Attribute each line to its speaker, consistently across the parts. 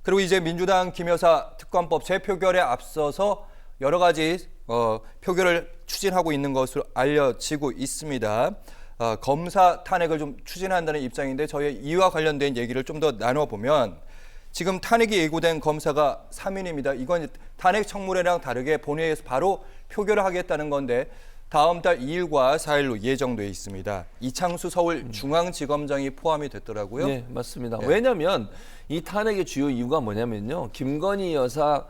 Speaker 1: 그리고 이제 민주당 김여사 특검법 재표결에 앞서서 여러 가지 표결을 추진하고 있는 것으로 알려지고 있습니다. 검사 탄핵을 좀 추진한다는 입장인데 저희 이와 관련된 얘기를 좀 더 나눠보면 지금 탄핵이 예고된 검사가 3인입니다. 이건 탄핵 청문회랑 다르게 본회의에서 바로 표결을 하겠다는 건데 다음 달 2일과 4일로 예정돼 있습니다. 이창수 서울중앙지검장이 포함이 됐더라고요.
Speaker 2: 네, 맞습니다.
Speaker 1: 네.
Speaker 2: 왜냐하면 이 탄핵의 주요 이유가 뭐냐면요. 김건희 여사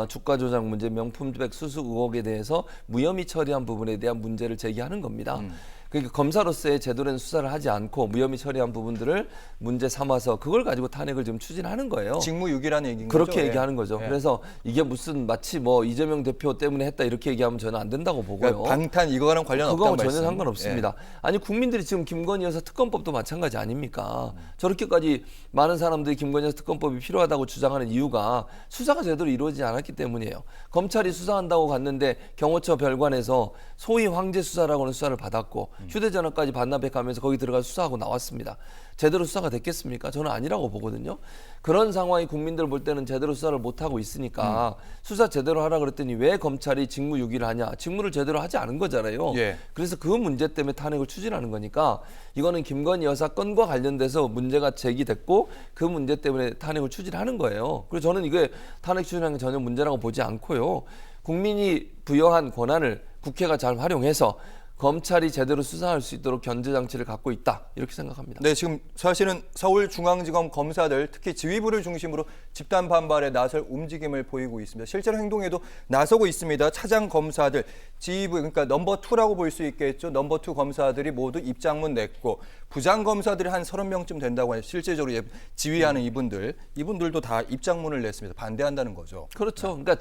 Speaker 2: 주가 조작 문제, 명품백 수수 의혹에 대해서 무혐의 처리한 부분에 대한 문제를 제기하는 겁니다. 그러니까 검사로서의 제대로 된 수사를 하지 않고 무혐의 처리한 부분들을 문제 삼아서 그걸 가지고 탄핵을 지금 추진하는 거예요.
Speaker 1: 직무유기라는 얘기인
Speaker 2: 그렇게
Speaker 1: 거죠?
Speaker 2: 얘기하는 거죠.
Speaker 1: 예.
Speaker 2: 그래서 이게 무슨 마치 뭐 이재명 대표 때문에 했다 이렇게 얘기하면 저는 안 된다고 보고요.
Speaker 1: 그러니까 방탄 이거와는 관련 없다는
Speaker 2: 그거하고
Speaker 1: 말씀.
Speaker 2: 전혀 상관없습니다. 아니 국민들이 지금 김건희 여사 특검법도 마찬가지 아닙니까? 저렇게까지 많은 사람들이 김건희 여사 특검법이 필요하다고 주장하는 이유가 수사가 제대로 이루어지지 않았기 때문이에요. 검찰이 수사한다고 갔는데 경호처 별관에서 소위 황제 수사라고 하는 수사를 받았고 휴대전화까지 반납해가면서 거기 들어가서 수사하고 나왔습니다. 제대로 수사가 됐겠습니까? 저는 아니라고 보거든요. 그런 상황이 국민들 볼 때는 제대로 수사를 못하고 있으니까 수사 제대로 하라 그랬더니 왜 검찰이 직무유기를 하냐. 직무를 제대로 하지 않은 거잖아요.
Speaker 1: 예.
Speaker 2: 그래서 그 문제 때문에 탄핵을 추진하는 거니까 이거는 김건희 여사 건과 관련돼서 문제가 제기됐고 그 문제 때문에 탄핵을 추진하는 거예요. 그래서 저는 이게 탄핵 추진하는 게 전혀 문제라고 보지 않고요. 국민이 부여한 권한을 국회가 잘 활용해서 검찰이 제대로 수사할 수 있도록 견제 장치를 갖고 있다 이렇게 생각합니다.
Speaker 1: 네, 지금 사실은 서울중앙지검 검사들 특히 지휘부를 중심으로 집단 반발에 나설 움직임을 보이고 있습니다. 실제로 행동에도 나서고 있습니다. 차장 검사들, 지휘부 그러니까 넘버 2라고 볼 수 있겠죠. 넘버 2 검사들이 모두 입장문 냈고 부장 검사들이 한 30명쯤 된다고 해요. 실제적으로 지휘하는 이분들도 다 입장문을 냈습니다. 반대한다는 거죠.
Speaker 2: 그렇죠. 그러니까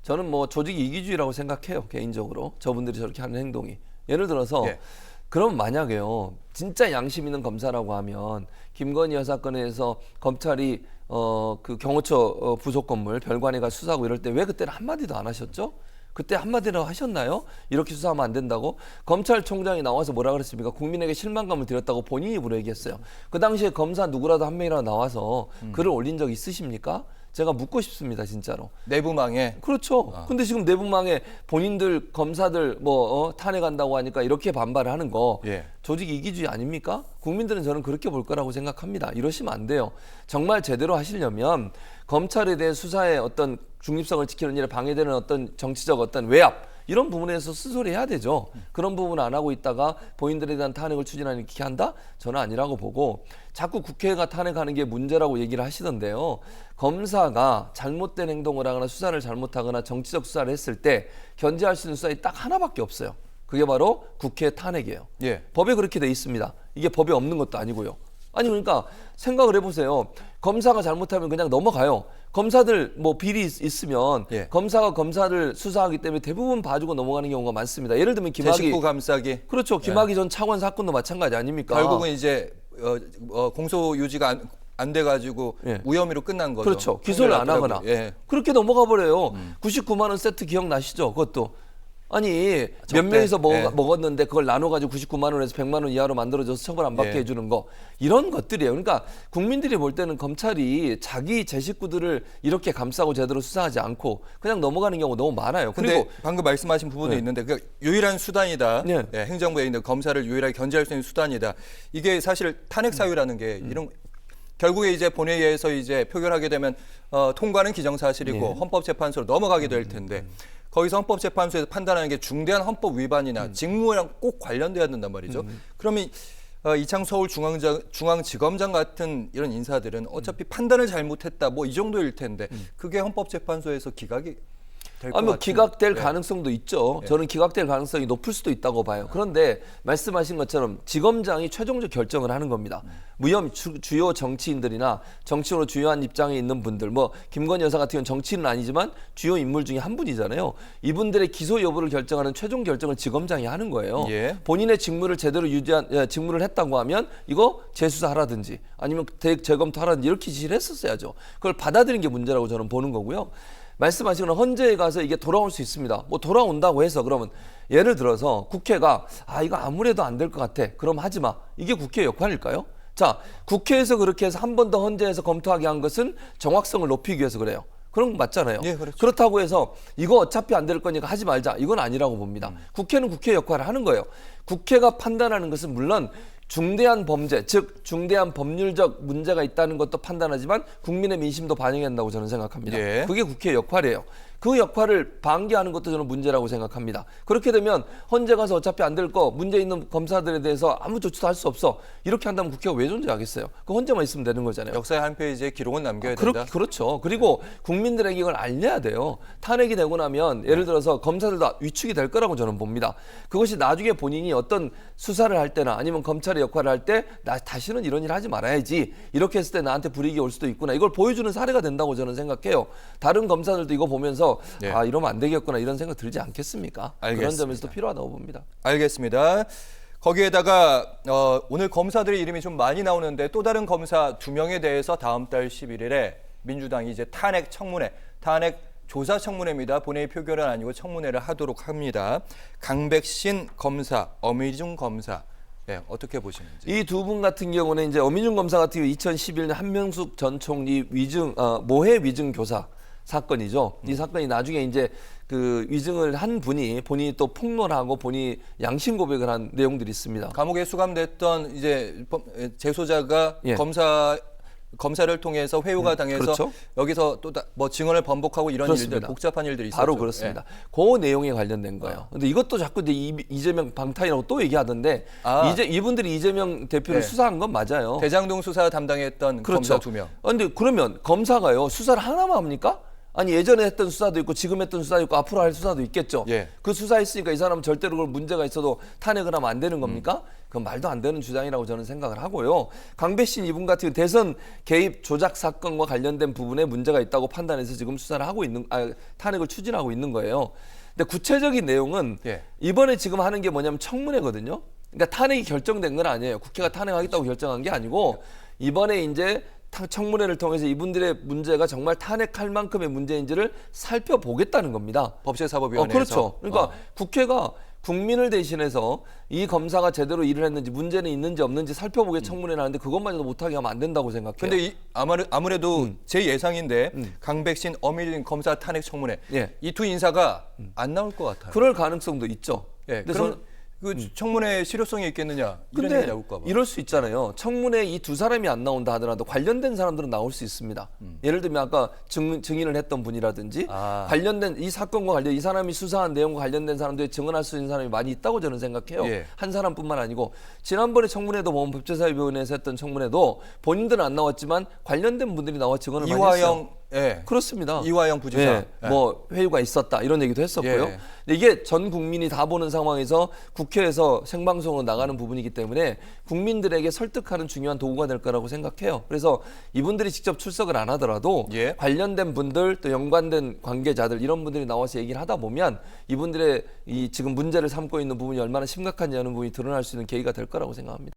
Speaker 2: 저는 뭐 조직 이기주의라고 생각해요. 개인적으로 저분들이 저렇게 하는 행동이. 예를 들어서
Speaker 1: 예.
Speaker 2: 그럼 만약에요 진짜 양심 있는 검사라고 하면 김건희 여사 건에서 검찰이 그 경호처 부속 건물 별관에 가 수사하고 이럴 때 왜 그때는 한마디도 안 하셨죠? 그때 한마디라도 하셨나요? 이렇게 수사하면 안 된다고? 검찰총장이 나와서 뭐라 그랬습니까? 국민에게 실망감을 드렸다고 본인이 입으로 얘기했어요. 그 당시에 검사 누구라도 한 명이라도 나와서 글을 올린 적 있으십니까? 제가 묻고 싶습니다, 진짜로.
Speaker 1: 내부망에.
Speaker 2: 그렇죠. 근데 지금 내부망에 본인들 검사들 탄핵한다고 하니까 이렇게 반발을 하는 거
Speaker 1: 예.
Speaker 2: 조직 이기주의 아닙니까? 국민들은 저는 그렇게 볼 거라고 생각합니다. 이러시면 안 돼요. 정말 제대로 하시려면 검찰에 대해 수사의 어떤 중립성을 지키는 일에 방해되는 어떤 정치적 어떤 외압 이런 부분에서 쓴소리해야 되죠. 그런 부분 안 하고 있다가 본인들에 대한 탄핵을 추진하는 게 한다? 저는 아니라고 보고 자꾸 국회가 탄핵하는 게 문제라고 얘기를 하시던데요. 검사가 잘못된 행동을 하거나 수사를 잘못하거나 정치적 수사를 했을 때 견제할 수 있는 수단이 딱 하나밖에 없어요. 그게 바로 국회 탄핵이에요.
Speaker 1: 예.
Speaker 2: 법에 그렇게 돼 있습니다. 이게 법에 없는 것도 아니고요. 아니 그러니까 생각을 해보세요. 검사가 잘못하면 그냥 넘어가요. 검사들 뭐 비리 있으면
Speaker 1: 예.
Speaker 2: 검사가 검사를 수사하기 때문에 대부분 봐주고 넘어가는 경우가 많습니다. 예를 들면 김학의
Speaker 1: 제19 감싸기.
Speaker 2: 그렇죠. 김학의 전 차관 사건도 마찬가지 아닙니까?
Speaker 1: 결국은 이제 공소 유지가 안 돼가지고
Speaker 2: 예.
Speaker 1: 무혐의로 끝난 거죠.
Speaker 2: 그렇죠. 기소를 안 하거나
Speaker 1: 예.
Speaker 2: 그렇게 넘어가 버려요. 99만 원 세트 기억나시죠? 그것도 아니 몇 명이서
Speaker 1: 예.
Speaker 2: 먹었는데 그걸 나눠가지고 99만 원에서 100만 원 이하로 만들어줘서 처벌 안 받게
Speaker 1: 예.
Speaker 2: 해주는 거 이런 것들이에요. 그러니까 국민들이 볼 때는 검찰이 자기 제 식구들을 이렇게 감싸고 제대로 수사하지 않고 그냥 넘어가는 경우가 너무 많아요.
Speaker 1: 근데
Speaker 2: 그리고
Speaker 1: 방금 말씀하신 부분도
Speaker 2: 네.
Speaker 1: 있는데 그 유일한 수단이다.
Speaker 2: 네.
Speaker 1: 예, 행정부에 있는 검사를 유일하게 견제할 수 있는 수단이다. 이게 사실 탄핵 사유라는 게 이런 결국에 이제 본회의에서 이제 표결하게 되면 통과는 기정사실이고
Speaker 2: 네.
Speaker 1: 헌법재판소로 넘어가게 될 텐데 거기서 헌법재판소에서 판단하는 게 중대한 헌법 위반이나 직무랑 꼭 관련돼야 된단 말이죠. 그러면 이창수 서울중앙지검장 같은 이런 인사들은 어차피 판단을 잘못했다 뭐 이 정도일 텐데 그게 헌법재판소에서 기각이 될 것
Speaker 2: 뭐
Speaker 1: 같은.
Speaker 2: 기각될
Speaker 1: 네.
Speaker 2: 가능성도 있죠. 저는 기각될 가능성이 높을 수도 있다고 봐요. 그런데 말씀하신 것처럼 지검장이 최종적 결정을 하는 겁니다. 무혐의 주요 정치인들이나 정치적으로 주요한 입장에 있는 분들, 뭐 김건희 여사 같은 경우는 정치인은 아니지만 주요 인물 중에 한 분이잖아요. 이분들의 기소 여부를 결정하는 최종 결정을 지검장이 하는 거예요.
Speaker 1: 예.
Speaker 2: 본인의 직무를 제대로 직무를 했다고 하면 이거 재수사하라든지 아니면 재검토하라든지 이렇게 지시를 했었어야죠. 그걸 받아들인 게 문제라고 저는 보는 거고요. 말씀하신 건 헌재에 가서 이게 돌아올 수 있습니다. 뭐 돌아온다고 해서 그러면 예를 들어서 국회가 이거 아무래도 안 될 것 같아. 그럼 하지 마. 이게 국회의 역할일까요? 자, 국회에서 그렇게 해서 한 번 더 헌재에서 검토하게 한 것은 정확성을 높이기 위해서 그래요. 그런 거 맞잖아요.
Speaker 1: 예, 그렇죠.
Speaker 2: 그렇다고 해서 이거 어차피 안 될 거니까 하지 말자. 이건 아니라고 봅니다. 국회는 국회 역할을 하는 거예요. 국회가 판단하는 것은 물론 중대한 범죄, 즉 중대한 법률적 문제가 있다는 것도 판단하지만 국민의 민심도 반영해야 한다고 저는 생각합니다.
Speaker 1: 예.
Speaker 2: 그게 국회의 역할이에요. 그 역할을 방기하는 것도 저는 문제라고 생각합니다. 그렇게 되면 헌재 가서 어차피 안 될 거 문제 있는 검사들에 대해서 아무 조치도 할 수 없어. 이렇게 한다면 국회가 왜 존재하겠어요? 그 헌재만 있으면 되는 거잖아요.
Speaker 1: 역사의 한 페이지에 기록은 남겨야 된다.
Speaker 2: 그렇죠. 그리고 국민들에게 이걸 알려야 돼요. 탄핵이 되고 나면 예를 들어서 검사들도 위축이 될 거라고 저는 봅니다. 그것이 나중에 본인이 어떤 수사를 할 때나 아니면 검찰의 역할을 할 때 나 다시는 이런 일 하지 말아야지. 이렇게 했을 때 나한테 불이익이 올 수도 있구나. 이걸 보여주는 사례가 된다고 저는 생각해요. 다른 검사들도 이거 보면서
Speaker 1: 예.
Speaker 2: 아 이러면 안 되겠구나 이런 생각 들지 않겠습니까?
Speaker 1: 알겠습니다.
Speaker 2: 그런 점에서도 필요하다고 봅니다.
Speaker 1: 알겠습니다. 거기에다가 오늘 검사들의 이름이 좀 많이 나오는데 또 다른 검사 2명에 대해서 다음 달 11일에 민주당이 이제 탄핵 조사 청문회입니다. 본회의 표결은 아니고 청문회를 하도록 합니다. 강백신 검사, 엄희중 검사. 네, 어떻게 보시는지.
Speaker 2: 이 두 분 같은 경우는 이제 엄민중 검사 같은 경우 2011년 한명숙 전 총리 모해 위증 교사 사건이죠. 이 사건이 나중에 이제 그 위증을 한 본인이 또 폭로하고 본인이 양심 고백을 한 내용들이 있습니다.
Speaker 1: 감옥에 수감됐던 이제 재소자가
Speaker 2: 예.
Speaker 1: 검사를 통해서 회유가 당해서
Speaker 2: 그렇죠.
Speaker 1: 여기서 또 뭐 증언을 번복하고 이런
Speaker 2: 그렇습니다.
Speaker 1: 일들 복잡한 일들이 있었죠.
Speaker 2: 바로 그렇습니다. 그 내용에 관련된 거예요. 근데 이것도 자꾸 이제 이재명 방탄이라고 또 얘기하던데 이분들이 이재명 대표를
Speaker 1: 네.
Speaker 2: 수사한 건 맞아요.
Speaker 1: 대장동 수사 담당했던
Speaker 2: 그렇죠.
Speaker 1: 검사 2명.
Speaker 2: 근데 그러면 검사가요 수사를 하나만 합니까? 아니 예전에 했던 수사도 있고 지금 했던 수사도 있고 앞으로 할 수사도 있겠죠.
Speaker 1: 예.
Speaker 2: 그 수사했으니까 이 사람은 절대로 그걸 문제가 있어도 탄핵을 하면 안 되는 겁니까? 그건 말도 안 되는 주장이라고 저는 생각을 하고요. 강배신 이분 같은 경우 대선 개입 조작 사건과 관련된 부분에 문제가 있다고 판단해서 지금 수사를 하고 탄핵을 추진하고 있는 거예요. 근데 구체적인 내용은
Speaker 1: 예.
Speaker 2: 이번에 지금 하는 게 뭐냐면 청문회거든요. 그러니까 탄핵이 결정된 건 아니에요. 국회가 탄핵하겠다고 결정한 게 아니고 이번에 이제 청문회를 통해서 이분들의 문제가 정말 탄핵할 만큼의 문제인지를 살펴보겠다는 겁니다.
Speaker 1: 법제사법위원회에서.
Speaker 2: 그렇죠. 그러니까 국회가 국민을 대신해서 이 검사가 제대로 일을 했는지 문제는 있는지 없는지 살펴보게 청문회를 하는데 그것마저도 못하게 하면 안 된다고 생각해요.
Speaker 1: 근데 아무래도 제 예상인데 강백신, 엄희중 검사 탄핵 청문회
Speaker 2: 예.
Speaker 1: 이 두 인사가 안 나올 것 같아요.
Speaker 2: 그럴 가능성도 있죠.
Speaker 1: 예,
Speaker 2: 근데
Speaker 1: 그럼 그 청문회 실효성이 있겠느냐 이런 얘기
Speaker 2: 근데
Speaker 1: 나올까 봐.
Speaker 2: 이럴 수 있잖아요. 청문회 이 두 사람이 안 나온다 하더라도 관련된 사람들은 나올 수 있습니다. 예를 들면 아까 증인을 했던 분이라든지 관련된 이 사건과 관련 이 사람이 수사한 내용과 관련된 사람들이 증언할 수 있는 사람이 많이 있다고 저는 생각해요.
Speaker 1: 예.
Speaker 2: 한 사람뿐만 아니고 지난번에 청문회도 보면 법제사법위원회에서 했던 청문회도 본인들은 안 나왔지만 관련된 분들이 나와 증언을 많이 했어요.
Speaker 1: 이화영, 예.
Speaker 2: 그렇습니다.
Speaker 1: 이화영 부지사.
Speaker 2: 예, 뭐 회유가 있었다 이런 얘기도 했었고요.
Speaker 1: 예.
Speaker 2: 근데 이게 전 국민이 다 보는 상황에서 국회에서 생방송으로 나가는 부분이기 때문에 국민들에게 설득하는 중요한 도구가 될 거라고 생각해요. 그래서 이분들이 직접 출석을 안 하더라도
Speaker 1: 예.
Speaker 2: 관련된 분들 또 연관된 관계자들 이런 분들이 나와서 얘기를 하다 보면 이분들의 이 지금 문제를 삼고 있는 부분이 얼마나 심각한지 하는 부분이 드러날 수 있는 계기가 될 거라고 생각합니다.